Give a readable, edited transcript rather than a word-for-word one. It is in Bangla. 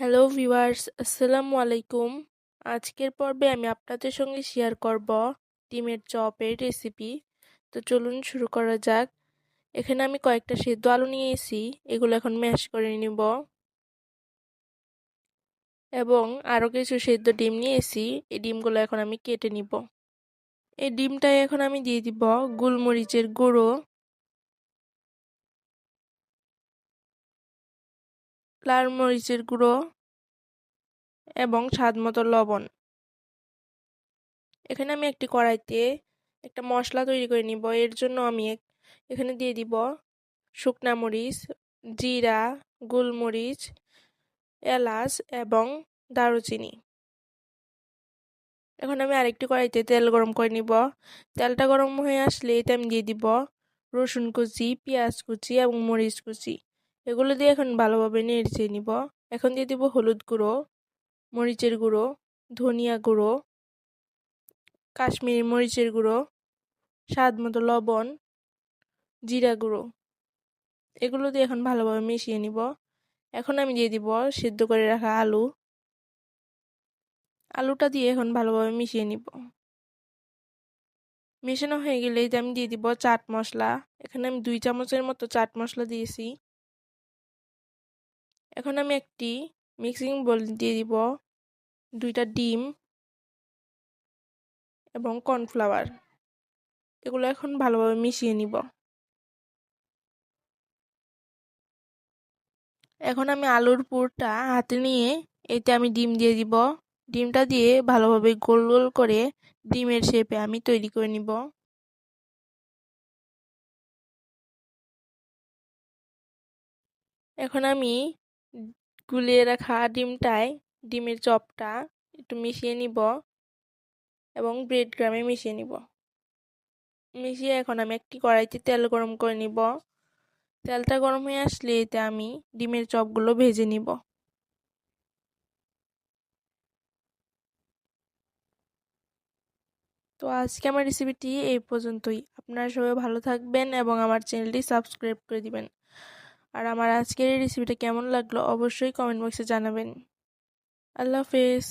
হ্যালো ভিউয়ার্স, আসসালামু আলাইকুম। আজকের পর্বে আমি আপনাদের সঙ্গে শেয়ার করব ডিমের চপের রেসিপি। তো চলুন শুরু করা যাক। এখানে আমি কয়েকটা সেদ্ধ আলু নিয়েছি, এগুলো এখন ম্যাশ করে নিব। এবং আরও কিছু সেদ্ধ ডিম নিয়েছি, এই ডিমগুলো এখন আমি কেটে নিব। এই ডিমটাই এখন আমি দিয়ে দিব গোলমরিচের গুঁড়ো, লাল মরিচের গুঁড়ো এবং স্বাদমতো লবণ। এখানে আমি একটি কড়াইতে একটা মশলা তৈরি করে নিব। এর জন্য আমি এখানে দিয়ে দিব শুকনা মরিচ, জিরা, গোলমরিচ, এলাচ এবং দারুচিনি। এখন আমি আরেকটি কড়াইতে তেল গরম করে নিব। তেলটা গরম হয়ে আসলে এতে আমি দিয়ে দিব রসুন কুচি, পেঁয়াজ কুচি এবং মরিচ কুচি। এগুলো দিয়ে এখন ভালোভাবে নেড়ে নিব। এখন দিয়ে দিব হলুদ গুঁড়ো, মরিচের গুঁড়ো, ধনিয়া গুঁড়ো, কাশ্মীরি মরিচের গুঁড়ো, স্বাদ মতো লবণ, জিরা গুঁড়ো। এগুলো দিয়ে এখন ভালোভাবে মিশিয়ে নিব। এখন আমি দিয়ে দিব সিদ্ধ করে রাখা আলুটা দিয়ে এখন ভালোভাবে মিশিয়ে নিব। মেশানো হয়ে গেলেই আমি দিয়ে দিব চাট মশলা। এখানে আমি 2 চামচের মতো চাট মশলা দিয়েছি। এখন আমি একটি মিক্সিং বোল দিয়ে দিব 2টা ডিম এবং কর্নফ্লাওয়ার। এগুলো এখন ভালোভাবে মিশিয়ে নিব। এখন আমি আলুর পুরটা হাতে নিয়ে এতে আমি ডিম দিয়ে দিব। ডিমটা দিয়ে ভালোভাবে গোল গোল করে ডিমের শেপে আমি তৈরি করে নিব। এখন আমি গুলিয়ে রাখা ডিমের চপটা একটু মিশিয়ে নিব এবং ব্রেড ক্রামে মিশিয়ে নিব। মিশিয়ে এখন আমি একটি কড়াইতে তেল গরম করে নিব। তেলটা গরম হয়ে আসলে এতে আমি ডিমের চপগুলো ভেজে নিব। তো আজকে আমার রেসিপিটি এই পর্যন্তই। আপনারা সবাই ভালো থাকবেন এবং আমার চ্যানেলটি সাবস্ক্রাইব করে দিবেন। আর আমার আজকের এই রেসিপিটা কেমন লাগলো অবশ্যই কমেন্ট বক্সে জানাবেন। আল্লাহ হাফেজ।